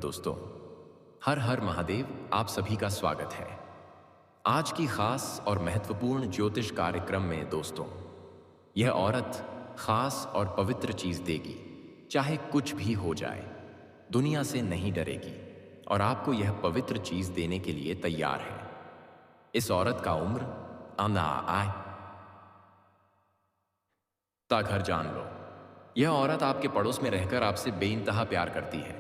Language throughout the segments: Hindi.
दोस्तों, हर हर महादेव, आप सभी का स्वागत है आज की खास और महत्वपूर्ण ज्योतिष कार्यक्रम में। दोस्तों, यह औरत खास और पवित्र चीज देगी, चाहे कुछ भी हो जाए। दुनिया से नहीं डरेगी और आपको यह पवित्र चीज देने के लिए तैयार है। इस औरत का उम्र आना आए ता घर जान लो। यह औरत आपके पड़ोस में रहकर आपसे बेइंतहा प्यार करती है।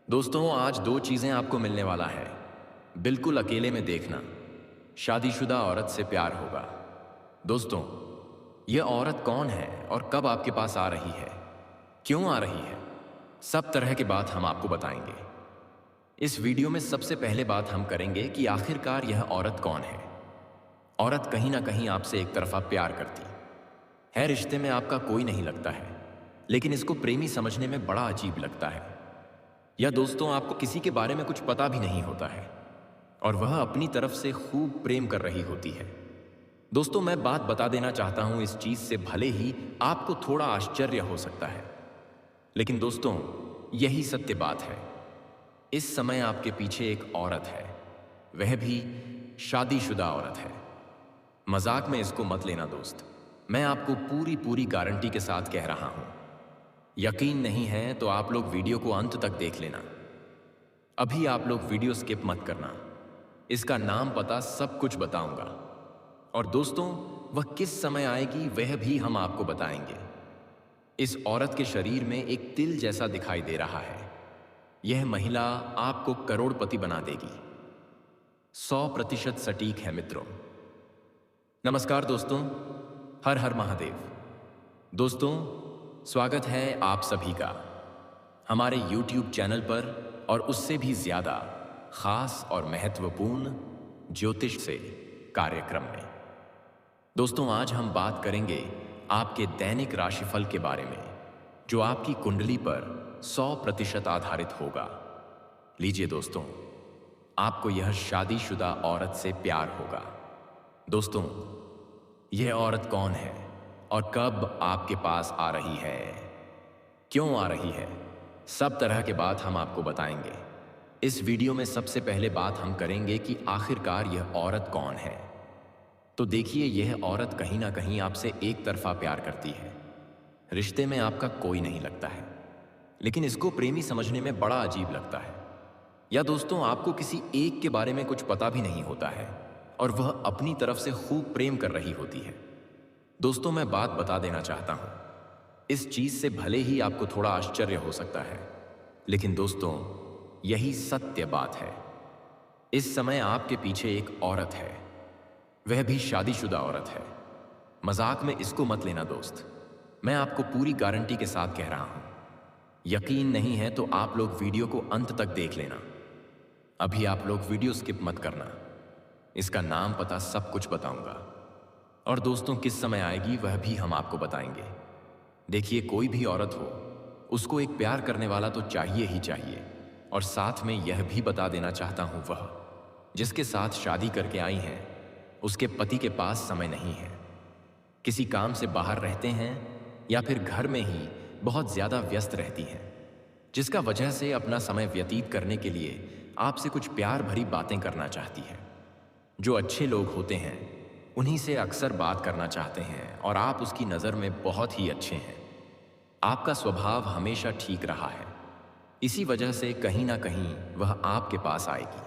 दोस्तों, आज दो चीजें आपको मिलने वाला है। बिल्कुल अकेले में देखना, शादीशुदा औरत से प्यार होगा। दोस्तों, यह औरत कौन है और कब आपके पास आ रही है, क्यों आ रही है, सब तरह की बात हम आपको बताएंगे। इस वीडियो में सबसे पहले बात हम करेंगे कि आखिरकार यह औरत कौन है। औरत कहीं ना कहीं आपसे एक तरफा प्यार करती है। रिश्ते में आपका कोई नहीं लगता है, लेकिन इसको प्रेमी समझने में बड़ा अजीब लगता है। या दोस्तों, आपको किसी के बारे में कुछ पता भी नहीं होता है और वह अपनी तरफ से खूब प्रेम कर रही होती है। दोस्तों, मैं बात बता देना चाहता हूं, इस चीज से भले ही आपको थोड़ा आश्चर्य हो सकता है, लेकिन दोस्तों, यही सत्य बात है। इस समय आपके पीछे एक औरत है, वह भी शादीशुदा औरत है। मजाक में इसको मत लेना दोस्त, मैं आपको पूरी गारंटी के साथ कह रहा हूं। यकीन नहीं है तो आप लोग वीडियो को अंत तक देख लेना। अभी आप लोग वीडियो स्किप मत करना, इसका नाम पता सब कुछ बताऊंगा। और दोस्तों, वह किस समय आएगी वह भी हम आपको बताएंगे। इस औरत के शरीर में एक तिल जैसा दिखाई दे रहा है। यह महिला आपको करोड़पति बना देगी। 100% सटीक है मित्रों। नमस्कार दोस्तों, हर हर महादेव। दोस्तों, स्वागत है आप सभी का हमारे YouTube चैनल पर और उससे भी ज्यादा खास और महत्वपूर्ण ज्योतिष से कार्यक्रम में। दोस्तों, आज हम बात करेंगे आपके दैनिक राशिफल के बारे में, जो आपकी कुंडली पर 100% आधारित होगा। लीजिए दोस्तों, आपको यह शादीशुदा औरत से प्यार होगा। दोस्तों, यह औरत कौन है और कब आपके पास आ रही है, क्यों आ रही है, सब तरह के बात हम आपको बताएंगे। इस वीडियो में सबसे पहले बात हम करेंगे कि आखिरकार यह औरत कौन है। तो देखिए, यह औरत कहीं ना कहीं आपसे एक तरफा प्यार करती है। रिश्ते में आपका कोई नहीं लगता है, लेकिन इसको प्रेमी समझने में बड़ा अजीब लगता है। या दोस्तों, आपको किसी एक के बारे में कुछ पता भी नहीं होता है और वह अपनी तरफ से खूब प्रेम कर रही होती है। दोस्तों, मैं बात बता देना चाहता हूं, इस चीज से भले ही आपको थोड़ा आश्चर्य हो सकता है, लेकिन दोस्तों, यही सत्य बात है। इस समय आपके पीछे एक औरत है, वह भी शादीशुदा औरत है। मजाक में इसको मत लेना दोस्त, मैं आपको पूरी गारंटी के साथ कह रहा हूं। यकीन नहीं है तो आप लोग वीडियो को अंत तक देख लेना। अभी आप लोग वीडियो स्किप मत करना, इसका नाम पता सब कुछ बताऊंगा। और दोस्तों, किस समय आएगी वह भी हम आपको बताएंगे। देखिए, कोई भी औरत हो, उसको एक प्यार करने वाला तो चाहिए ही चाहिए। और साथ में यह भी बता देना चाहता हूं, वह जिसके साथ शादी करके आई हैं, उसके पति के पास समय नहीं है, किसी काम से बाहर रहते हैं या फिर घर में ही बहुत ज्यादा व्यस्त रहती हैं, जिसका वजह से अपना समय व्यतीत करने के लिए आपसे कुछ प्यार भरी बातें करना चाहती है। जो अच्छे लोग होते हैं उन्हीं से अक्सर बात करना चाहते हैं और आप उसकी नज़र में बहुत ही अच्छे हैं। आपका स्वभाव हमेशा ठीक रहा है, इसी वजह से कहीं ना कहीं वह आपके पास आएगी।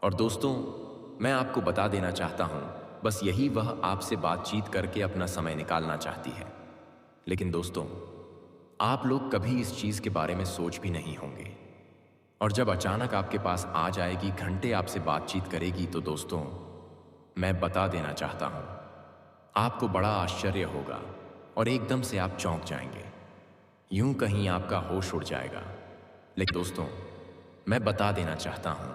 और दोस्तों, मैं आपको बता देना चाहता हूं, बस यही वह आपसे बातचीत करके अपना समय निकालना चाहती है। लेकिन दोस्तों, आप लोग कभी इस चीज़ के बारे में सोच भी नहीं होंगे, और जब अचानक आपके पास आ जाएगी, घंटे आपसे बातचीत करेगी, तो दोस्तों, मैं बता देना चाहता हूं, आपको बड़ा आश्चर्य होगा और एकदम से आप चौंक जाएंगे, यूं कहीं आपका होश उड़ जाएगा। लेकिन दोस्तों, मैं बता देना चाहता हूं,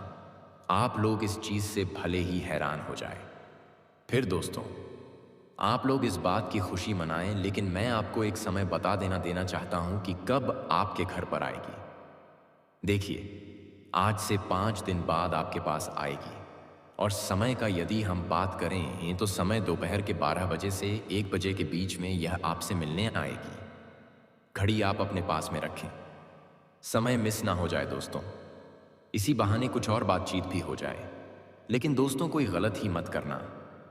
आप लोग इस चीज से भले ही हैरान हो जाए। फिर दोस्तों, आप लोग इस बात की खुशी मनाएं, लेकिन मैं आपको एक समय बता देना चाहता हूं कि कब आपके घर पर आएगी। देखिए, आज से 5 दिन बाद आपके पास आएगी। और समय का यदि हम बात करें तो समय दोपहर के 12 बजे से 1 बजे के बीच में यह आपसे मिलने आएगी। घड़ी आप अपने पास में रखें। समय मिस ना हो जाए दोस्तों, इसी बहाने कुछ और बातचीत भी हो जाए। लेकिन दोस्तों कोई गलत ही मत करना।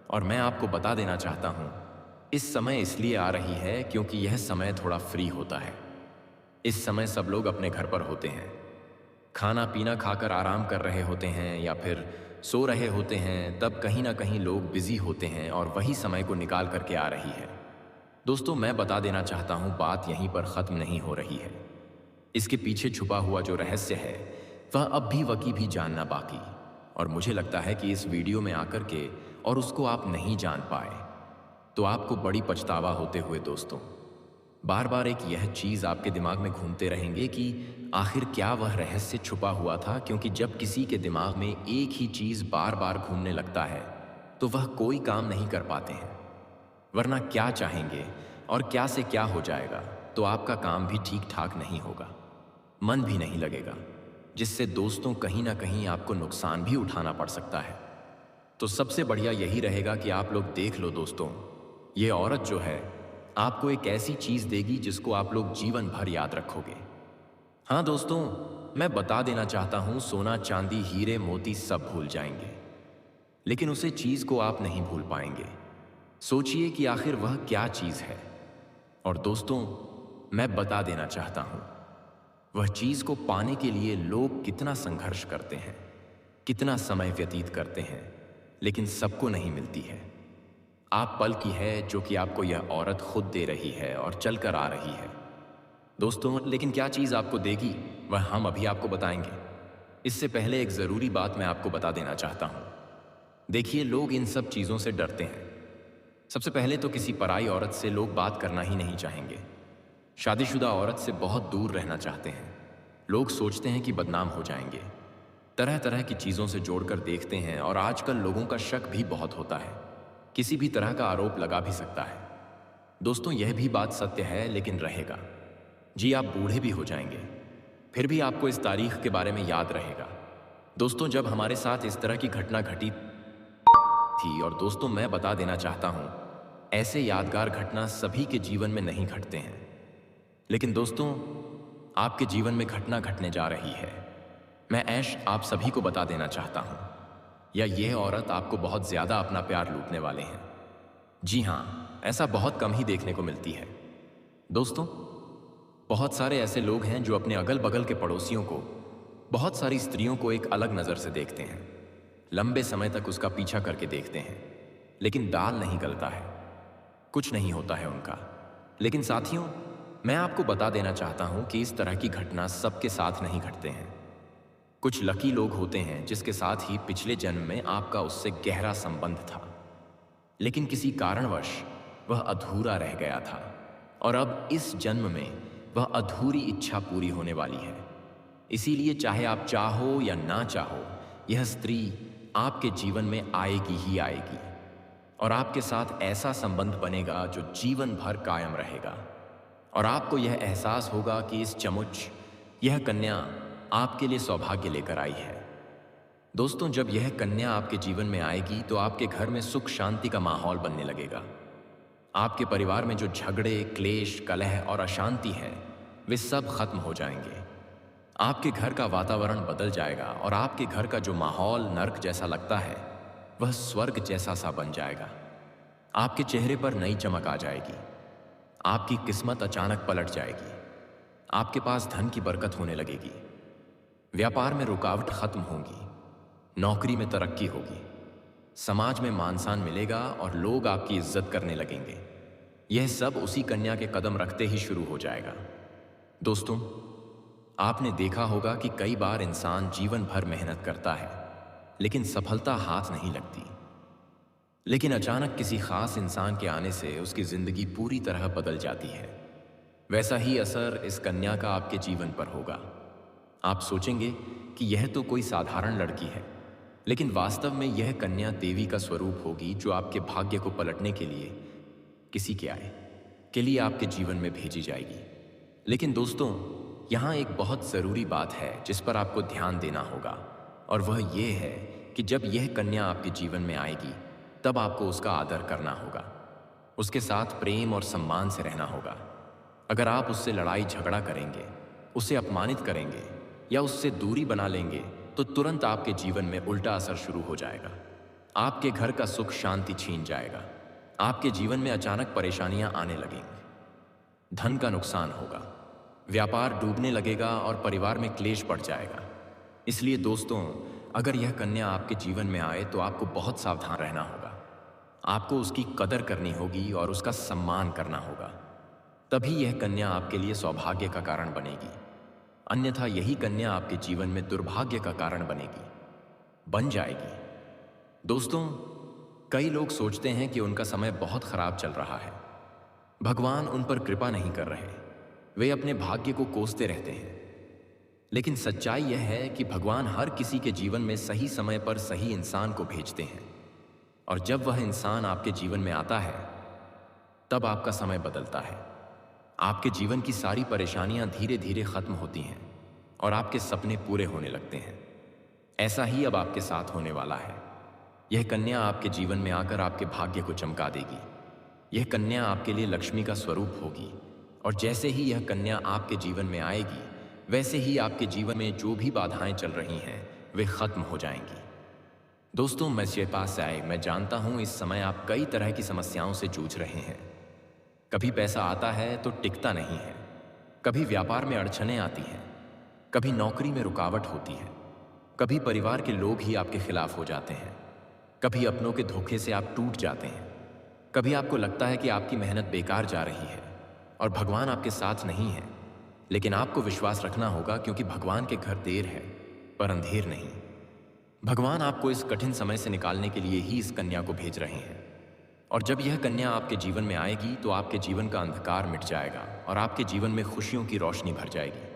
और मैं आपको बता देना चाहता हूँ, इस समय इसलिए आ रही है क्योंकि यह समय थोड़ा फ्री होता है। इस समय सब लोग अपने घर पर होते हैं, खाना पीना खाकर आराम कर रहे होते हैं या फिर सो रहे होते हैं। तब कहीं ना कहीं लोग बिजी होते हैं और वही समय को निकाल करके आ रही है। दोस्तों मैं बता देना चाहता हूँ, बात यहीं पर ख़त्म नहीं हो रही है। इसके पीछे छुपा हुआ जो रहस्य है वह अब भी वकी भी जानना बाकी। और मुझे लगता है कि इस वीडियो में आकर के और उसको आप नहीं जान पाए तो आपको बड़ी पछतावा होते हुए दोस्तों। बार बार एक यह चीज़ आपके दिमाग में घूमते रहेंगे कि आखिर क्या वह रहस्य छुपा हुआ था। क्योंकि जब किसी के दिमाग में एक ही चीज़ बार बार घूमने लगता है तो वह कोई काम नहीं कर पाते हैं। वरना क्या चाहेंगे और क्या से क्या हो जाएगा तो आपका काम भी ठीक ठाक नहीं होगा, मन भी नहीं लगेगा, जिससे दोस्तों कहीं ना कहीं आपको नुकसान भी उठाना पड़ सकता है। तो सबसे बढ़िया यही रहेगा कि आप लोग देख लो दोस्तों, ये औरत जो है आपको एक ऐसी चीज देगी जिसको आप लोग जीवन भर याद रखोगे। हाँ दोस्तों, मैं बता देना चाहता हूं, सोना चांदी हीरे मोती सब भूल जाएंगे, लेकिन उसे चीज को आप नहीं भूल पाएंगे। सोचिए कि आखिर वह क्या चीज है। और दोस्तों मैं बता देना चाहता हूं, वह चीज को पाने के लिए लोग कितना संघर्ष करते हैं, कितना समय व्यतीत करते हैं, लेकिन सबको नहीं मिलती है। आप पल की है जो कि आपको यह औरत खुद दे रही है और चलकर आ रही है। दोस्तों लेकिन क्या चीज आपको देगी वह हम अभी आपको बताएंगे। इससे पहले एक जरूरी बात मैं आपको बता देना चाहता हूं। देखिए, लोग इन सब चीजों से डरते हैं। सबसे पहले तो किसी पराई औरत से लोग बात करना ही नहीं चाहेंगे। शादीशुदा औरत से बहुत दूर रहना चाहते हैं। लोग सोचते हैं कि बदनाम हो जाएंगे। तरह तरह की चीज़ों से जोड़कर देखते हैं और आजकल लोगों का शक भी बहुत होता है, किसी भी तरह का आरोप लगा भी सकता है। दोस्तों यह भी बात सत्य है, लेकिन रहेगा। जी आप बूढ़े भी हो जाएंगे, फिर भी आपको इस तारीख के बारे में याद रहेगा। दोस्तों जब हमारे साथ इस तरह की घटना घटी थी, और दोस्तों मैं बता देना चाहता हूँ, ऐसे यादगार घटना सभी के जीवन में नहीं घटते हैं। लेकिन दोस्तों आपके जीवन में घटना घटने जा रही है। मैं ऐश आप सभी को बता देना चाहता हूं, या यह औरत आपको बहुत ज्यादा अपना प्यार लूटने वाले हैं। जी हां, ऐसा बहुत कम ही देखने को मिलती है। दोस्तों बहुत सारे ऐसे लोग हैं जो अपने अगल बगल के पड़ोसियों को, बहुत सारी स्त्रियों को एक अलग नजर से देखते हैं, लंबे समय तक उसका पीछा करके देखते हैं, लेकिन दाल नहीं गलता है, कुछ नहीं होता है उनका। लेकिन साथियों मैं आपको बता देना चाहता हूं कि इस तरह की घटना सबके साथ नहीं घटते हैं। कुछ लकी लोग होते हैं जिसके साथ ही पिछले जन्म में आपका उससे गहरा संबंध था, लेकिन किसी कारणवश वह अधूरा रह गया था, और अब इस जन्म में वह अधूरी इच्छा पूरी होने वाली है। इसीलिए चाहे आप चाहो या ना चाहो, यह स्त्री आपके जीवन में आएगी ही आएगी, और आपके साथ ऐसा संबंध बनेगा जो जीवन भर कायम रहेगा। और आपको यह एहसास होगा कि इस चमुच, यह कन्या आपके लिए सौभाग्य लेकर आई है। दोस्तों जब यह कन्या आपके जीवन में आएगी तो आपके घर में सुख शांति का माहौल बनने लगेगा। आपके परिवार में जो झगड़े, क्लेश, कलह और अशांति है वे सब खत्म हो जाएंगे। आपके घर का वातावरण बदल जाएगा और आपके घर का जो माहौल नर्क जैसा लगता है वह स्वर्ग जैसा सा बन जाएगा। आपके चेहरे पर नई चमक आ जाएगी, आपकी किस्मत अचानक पलट जाएगी, आपके पास धन की बरकत होने लगेगी, व्यापार में रुकावट खत्म होगी, नौकरी में तरक्की होगी, समाज में मान सम्मान मिलेगा और लोग आपकी इज्जत करने लगेंगे। यह सब उसी कन्या के कदम रखते ही शुरू हो जाएगा। दोस्तों आपने देखा होगा कि कई बार इंसान जीवन भर मेहनत करता है लेकिन सफलता हाथ नहीं लगती, लेकिन अचानक किसी खास इंसान के आने से उसकी जिंदगी पूरी तरह बदल जाती है। वैसा ही असर इस कन्या का आपके जीवन पर होगा। आप सोचेंगे कि यह तो कोई साधारण लड़की है, लेकिन वास्तव में यह कन्या देवी का स्वरूप होगी जो आपके भाग्य को पलटने के लिए किसी के लिए आपके जीवन में भेजी जाएगी। लेकिन दोस्तों यहाँ एक बहुत ज़रूरी बात है जिस पर आपको ध्यान देना होगा, और वह यह है कि जब यह कन्या आपके जीवन में आएगी तब आपको उसका आदर करना होगा, उसके साथ प्रेम और सम्मान से रहना होगा। अगर आप उससे लड़ाई झगड़ा करेंगे उसे अपमानित करेंगे या उससे दूरी बना लेंगे तो तुरंत आपके जीवन में उल्टा असर शुरू हो जाएगा। आपके घर का सुख शांति छीन जाएगा। आपके जीवन में अचानक परेशानियां आने लगेंगी। धन का नुकसान होगा, व्यापार डूबने लगेगा और परिवार में क्लेश बढ़ जाएगा। इसलिए दोस्तों, अगर यह कन्या आपके जीवन में आए तो आपको बहुत सावधान रहना होगा। आपको उसकी कदर करनी होगी और उसका सम्मान करना होगा। तभी यह कन्या आपके लिए सौभाग्य का कारण बनेगी। अन्यथा यही कन्या आपके जीवन में दुर्भाग्य का कारण बन जाएगी। दोस्तों, कई लोग सोचते हैं कि उनका समय बहुत खराब चल रहा है, भगवान उन पर कृपा नहीं कर रहे, वे अपने भाग्य को कोसते रहते हैं। लेकिन सच्चाई यह है कि भगवान हर किसी के जीवन में सही समय पर सही इंसान को भेजते हैं, और जब वह इंसान आपके जीवन में आता है तब आपका समय बदलता है। आपके जीवन की सारी परेशानियां धीरे धीरे खत्म होती हैं और आपके सपने पूरे होने लगते हैं। ऐसा ही अब आपके साथ होने वाला है। यह कन्या आपके जीवन में आकर आपके भाग्य को चमका देगी। यह कन्या आपके लिए लक्ष्मी का स्वरूप होगी, और जैसे ही यह कन्या आपके जीवन में आएगी वैसे ही आपके जीवन में जो भी बाधाएं चल रही हैं वे खत्म हो जाएंगी। दोस्तों, मेरे पास आए, मैं जानता हूं इस समय आप कई तरह की समस्याओं से जूझ रहे हैं। कभी पैसा आता है तो टिकता नहीं है, कभी व्यापार में अड़चनें आती हैं, कभी नौकरी में रुकावट होती है, कभी परिवार के लोग ही आपके खिलाफ हो जाते हैं, कभी अपनों के धोखे से आप टूट जाते हैं, कभी आपको लगता है कि आपकी मेहनत बेकार जा रही है और भगवान आपके साथ नहीं है। लेकिन आपको विश्वास रखना होगा, क्योंकि भगवान के घर देर है पर अंधेर नहीं। भगवान आपको इस कठिन समय से निकालने के लिए ही इस कन्या को भेज रहे हैं, और जब यह कन्या आपके जीवन में आएगी तो आपके जीवन का अंधकार मिट जाएगा और आपके जीवन में खुशियों की रोशनी भर जाएगी।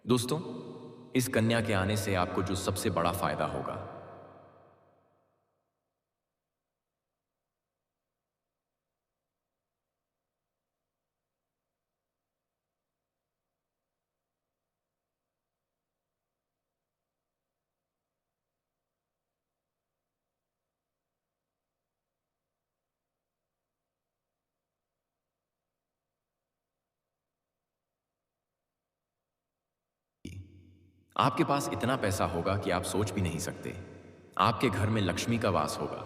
दोस्तों, इस कन्या के आने से आपको जो सबसे बड़ा फायदा होगा, आपके पास इतना पैसा होगा कि आप सोच भी नहीं सकते। आपके घर में लक्ष्मी का वास होगा।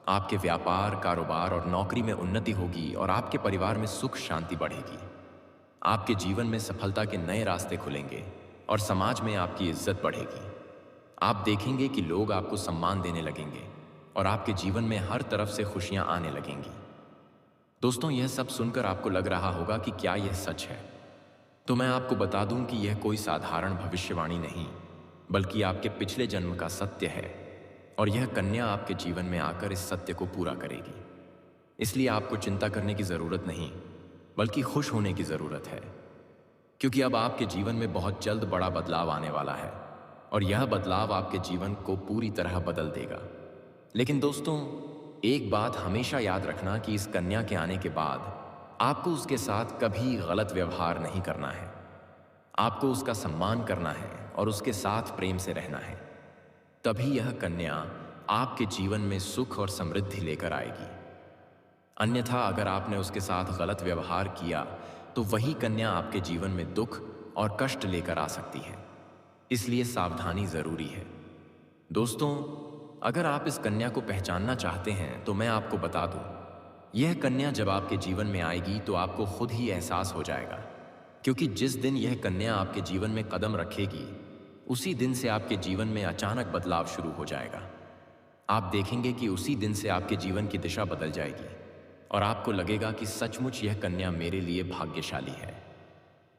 आपके व्यापार, कारोबार और नौकरी में उन्नति होगी और आपके परिवार में सुख शांति बढ़ेगी। आपके जीवन में सफलता के नए रास्ते खुलेंगे और समाज में आपकी इज्जत बढ़ेगी। आप देखेंगे कि लोग आपको सम्मान देने लगेंगे और आपके जीवन में हर तरफ से खुशियां आने लगेंगी। दोस्तों, यह सब सुनकर आपको लग रहा होगा कि क्या यह सच है? तो मैं आपको बता दूं कि यह कोई साधारण भविष्यवाणी नहीं, बल्कि आपके पिछले जन्म का सत्य है, और यह कन्या आपके जीवन में आकर इस सत्य को पूरा करेगी। इसलिए आपको चिंता करने की जरूरत नहीं, बल्कि खुश होने की जरूरत है, क्योंकि अब आपके जीवन में बहुत जल्द बड़ा बदलाव आने वाला है, और यह बदलाव आपके जीवन को पूरी तरह बदल देगा। लेकिन दोस्तों, एक बात हमेशा याद रखना कि इस कन्या के आने के बाद आपको उसके साथ कभी गलत व्यवहार नहीं करना है। आपको उसका सम्मान करना है और उसके साथ प्रेम से रहना है। तभी यह कन्या आपके जीवन में सुख और समृद्धि लेकर आएगी। अन्यथा अगर आपने उसके साथ गलत व्यवहार किया तो वही कन्या आपके जीवन में दुख और कष्ट लेकर आ सकती है। इसलिए सावधानी जरूरी है। दोस्तों, अगर आप इस कन्या को पहचानना चाहते हैं तो मैं आपको बता दूं, यह कन्या जब आपके जीवन में आएगी तो आपको खुद ही एहसास हो जाएगा, क्योंकि जिस दिन यह कन्या आपके जीवन में कदम रखेगी उसी दिन से आपके जीवन में अचानक बदलाव शुरू हो जाएगा। आप देखेंगे कि उसी दिन से आपके जीवन की दिशा बदल जाएगी और आपको लगेगा कि सचमुच यह कन्या मेरे लिए भाग्यशाली है।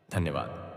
धन्यवाद।